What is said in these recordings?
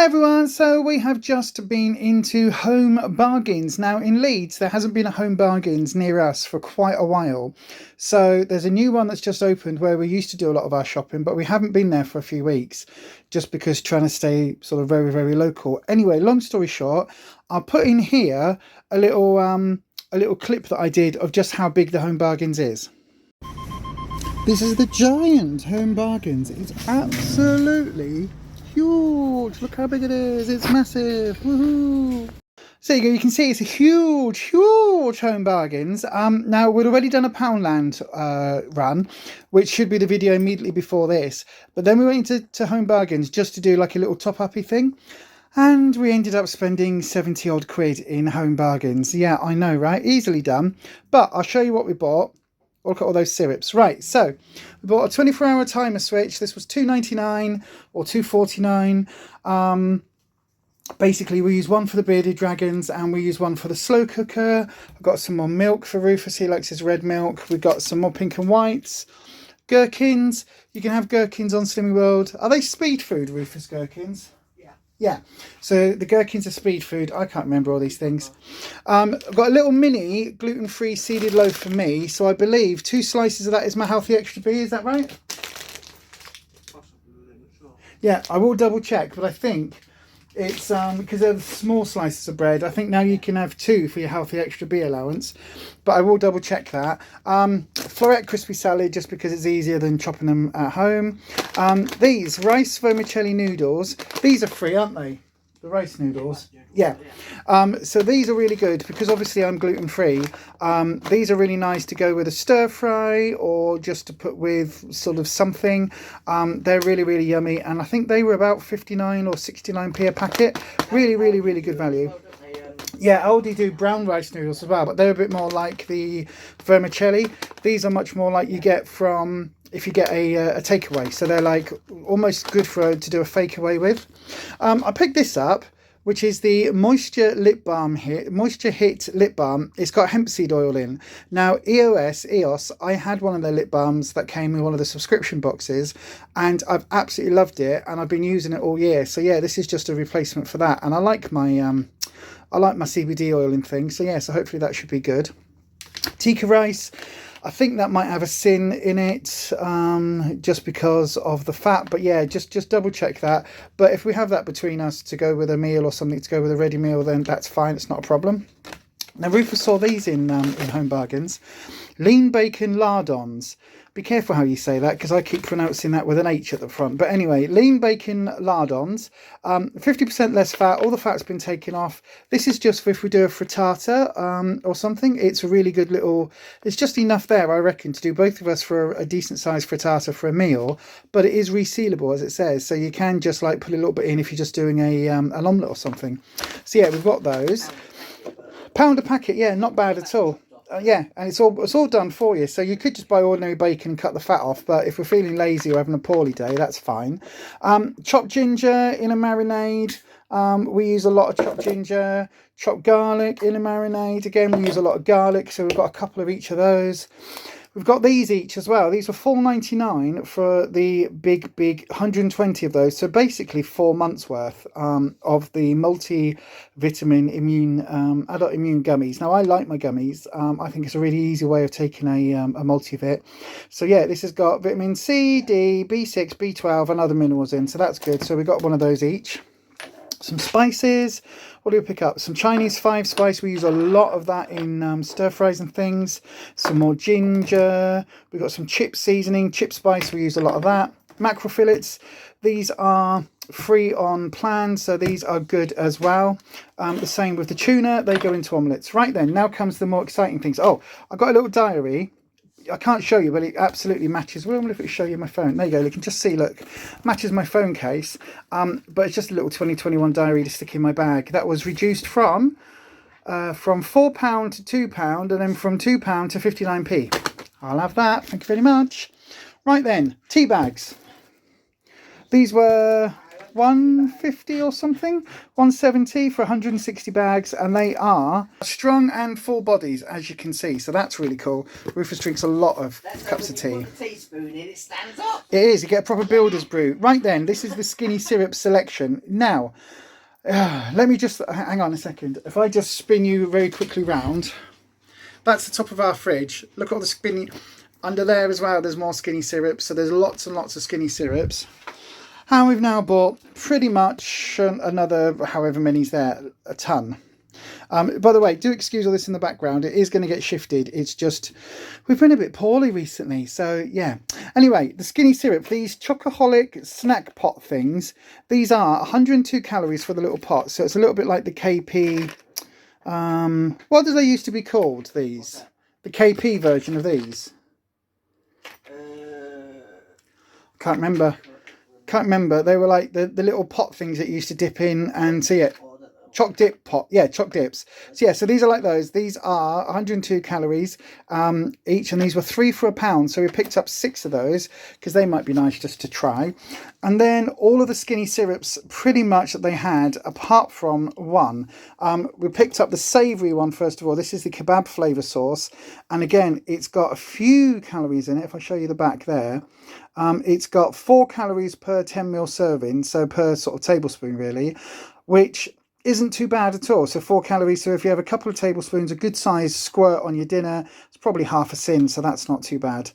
Hi everyone, so we have just been into Home Bargains. Now in Leeds there hasn't been a Home Bargains near us for quite a while. So there's a new one that's just opened where we used to do a lot of our shopping, but we haven't been there for a few weeks just because trying to stay sort of very local. Anyway, long story short, I'll put in here a little clip that I did of just how big the Home Bargains is. This is the giant Home Bargains. It's absolutely huge. Look how big it is. It's massive. Woohoo! So you can see it's a huge Home Bargains. Now we'd already done a Poundland run, which should be the video immediately before this. But then we went into Home Bargains just to do like a little top-uppy thing. And we ended up spending 70 odd quid in Home Bargains. Yeah, I know, right? Easily done. But I'll show you what we bought. Look at all those syrups. Right, so we bought a 24-hour timer switch. This was $2.99 or $2.49. Basically, we use one for the bearded dragons and we use one for the slow cooker. I've got some more milk for Ruffus. He likes his red milk. We've got some more pink and whites. Gherkins. You can have gherkins on Slimming World. Are they speed food, Ruffus gherkins? Yeah, so the gherkins are speed food. I can't remember all these things. I've got a little mini gluten-free seeded loaf for me. So I believe 2 slices of that is my healthy extra B. Is that right? Yeah, I will double check, but I think it's because they're the small slices of bread. I think now you can have 2 for your healthy extra B allowance, but I will double check that. Floret crispy salad, just because it's easier than chopping them at home. These rice vermicelli noodles, these are free, aren't they? The rice noodles. Yeah. So these are really good because obviously I'm gluten free. These are really nice to go with a stir fry or just to put with sort of something. They're really yummy, and I think they were about 59 or 69p a packet. Really good value. Yeah, Aldi do brown rice noodles as well, but they're a bit more like the vermicelli. These are much more like you get from if you get a takeaway. So they're like almost good to do a fake away with. I picked this up, which is the Moisture Hit Lip Balm. It's got hemp seed oil in. Now, EOS, I had one of their lip balms that came in one of the subscription boxes, and I've absolutely loved it, and I've been using it all year. So yeah, this is just a replacement for that, and I like my CBD oil and things. So yeah, so hopefully that should be good. Tikka rice. I think that might have a sin in it just because of the fat, but yeah, just double check that. But if we have that between us to go with a meal or something to go with a ready meal, then that's fine. It's not a problem. Now, Ruffus saw these in Home Bargains. Lean bacon lardons. Be careful how you say that because I keep pronouncing that with an H at the front. But anyway, lean bacon lardons, 50% less fat. All the fat's been taken off. This is just for if we do a frittata or something. It's a really good little, it's just enough there, I reckon, to do both of us for a decent sized frittata for a meal. But it is resealable, as it says. So you can just like put a little bit in if you're just doing an omelette or something. So yeah, we've got those. £1 a packet, yeah, not bad at all. Yeah, and it's all done for you. So you could just buy ordinary bacon and cut the fat off, but if we're feeling lazy or having a poorly day, that's fine. Chopped ginger in a marinade. We use a lot of chopped ginger. Chopped garlic in a marinade. Again, we use a lot of garlic, so we've got a couple of each of those. We've got these each as well. These were $4.99 for the big 120 of those. So basically 4 months worth of the multi-vitamin adult immune gummies. Now, I like my gummies. I think it's a really easy way of taking a multivit. So yeah, this has got vitamin C, D, B6, B12 and other minerals in. So that's good. So we got one of those each. Some spices. What do we pick up? Some Chinese 5 spice. We use a lot of that in stir fries and things. Some more ginger. We've got some chip seasoning, chip spice. We use a lot of that. Mackerel fillets. These are free on plan, so these are good as well. The same with the tuna. They go into omelettes. Right then, now comes the more exciting things. Oh, I've got a little diary. I can't show you, but it absolutely matches. Well, if it show you my phone. There you go. You can just see, look, matches my phone case. But it's just a little 2021 diary to stick in my bag. That was reduced from £4 to £2, and then from £2 to 59p. I'll have that. Thank you very much. Right then, tea bags. These were 150 or something, 170 for 160 bags, and they are strong and full bodies, as you can see. So that's really cool. Rufus drinks a lot of cups of tea. Put the teaspoon in, it stands up. It is. You get a proper builder's brew. Right then, this is the skinny syrup selection. Now, let me just hang on a second. If I just spin you very quickly round, that's the top of our fridge. Look at all the skinny under there as well. There's more skinny syrups. So there's lots and lots of skinny syrups. And we've now bought pretty much another, however many's there, a ton. By the way, do excuse all this in the background. It is going to get shifted. It's just, we've been a bit poorly recently. So, yeah. Anyway, the skinny syrup, these Chocoholic snack pot things. These are 102 calories for the little pot. So it's a little bit like the KP. What do they used to be called, these? The KP version of these? Can't remember. They were like the little pot things that you used to dip in and see it. Choc dip pot, yeah, choc dips. So yeah, so these are like those. These are 102 calories each, and these were 3 for £1. So we picked up 6 of those because they might be nice just to try. And then all of the skinny syrups, pretty much that they had, apart from one. We picked up the savoury one first of all. This is the kebab flavour sauce, and again, it's got a few calories in it. If I show you the back there, it's got 4 calories per 10ml serving, so per sort of tablespoon really, which isn't too bad at all. So 4 calories, so if you have a couple of tablespoons, a good size squirt on your dinner, it's probably half a sin, so that's not too bad.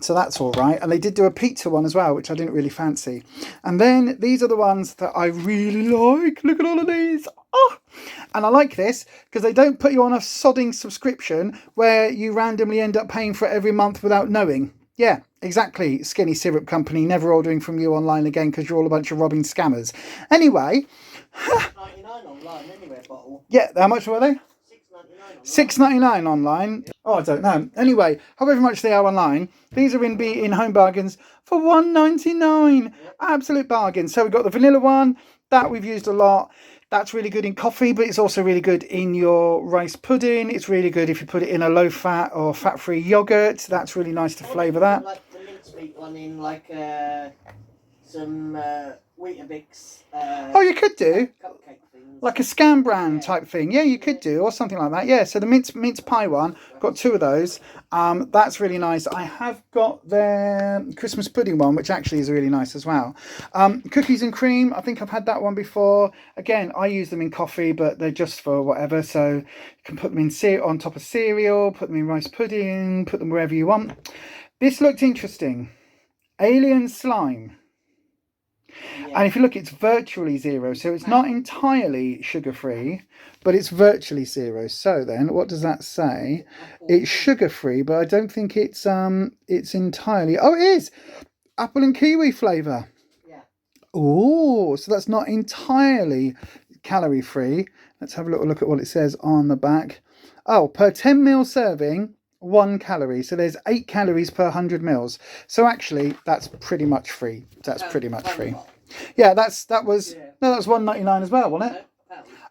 So that's all right. And they did do a pizza one as well, which I didn't really fancy. And then these are the ones that I really like. Look at all of these. Oh! And I like this because they don't put you on a sodding subscription where you randomly end up paying for it every month without knowing. Yeah, exactly. Skinny Syrup Company, never ordering from you online again because you're all a bunch of robbing scammers. Anyway. $6.99 online anyway, bottle. Yeah, how much were they? $6.99 online. Oh, I don't know. Anyway, however much they are online, these are in Home Bargains for $1.99. Yep. Absolute bargain. So we've got the vanilla one that we've used a lot. That's really good in coffee, but it's also really good in your rice pudding. It's really good if you put it in a low-fat or fat-free yogurt. That's really nice to flavour that. Like the mincemeat one in like some Weetabix. Oh, you could do. Cupcake things. Like a Scam brand type thing. Yeah, you could do, or something like that. Yeah, so the mince pie one, got 2 of those. That's really nice. I have got their Christmas pudding one, which actually is really nice as well. Cookies and cream, I think I've had that one before. Again, I use them in coffee, but they're just for whatever. So you can put them in on top of cereal, put them in rice pudding, put them wherever you want. This looked interesting. Alien slime. Yeah. And if you look, it's virtually 0, so it's not entirely sugar-free, but it's virtually 0. So then, what does that say? It's sugar-free, but I don't think it's entirely. Oh, it is apple and kiwi flavour. Yeah. Oh, so that's not entirely calorie-free. Let's have a little look at what it says on the back. Oh, per 10ml serving, 1 calorie. So there's 8 calories per 100 mils. So actually, that's pretty much free. That's pretty much free. Yeah, that was $1.99 as well, wasn't it?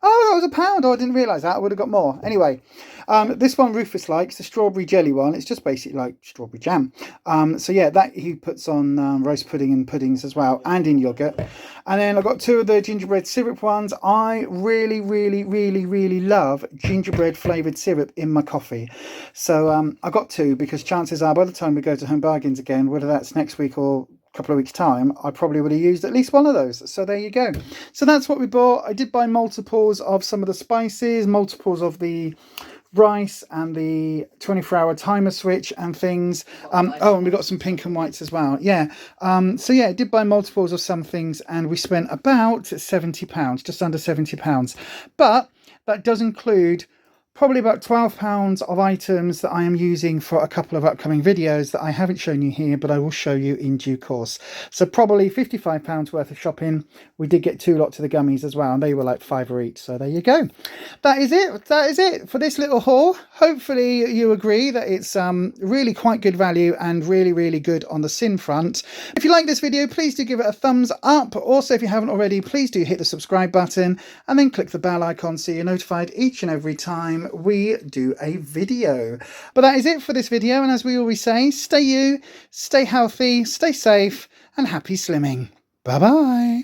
Oh, that was £1. Oh, I didn't realise that. I would have got more. Anyway, this one Rufus likes, the strawberry jelly one. It's just basically like strawberry jam. So yeah, that he puts on rice pudding and puddings as well, and in yoghurt. And then I've got 2 of the gingerbread syrup ones. I really, really, really, really love gingerbread flavoured syrup in my coffee. So I got 2 because chances are by the time we go to Home Bargains again, whether that's next week or couple of weeks time, I probably would have used at least one of those. So there you go. So that's what we bought. I did buy multiples of some of the spices, multiples of the rice and the 24-hour timer switch and things. Oh, and we got some pink and whites as well. Yeah. So yeah, I did buy multiples of some things, and we spent about £70, just under £70. But that does include probably about £12 of items that I am using for a couple of upcoming videos that I haven't shown you here, but I will show you in due course. So probably £55 worth of shopping. We did get 2 lots of the gummies as well, and they were like £5 each. So there you go. That is it. That is it for this little haul. Hopefully you agree that it's really quite good value and really, really good on the sin front. If you like this video, please do give it a thumbs up. Also, if you haven't already, please do hit the subscribe button and then click the bell icon so you're notified each and every time we do a video. But that is it for this video, and as we always say, stay you, stay healthy, stay safe, and happy slimming. Bye bye.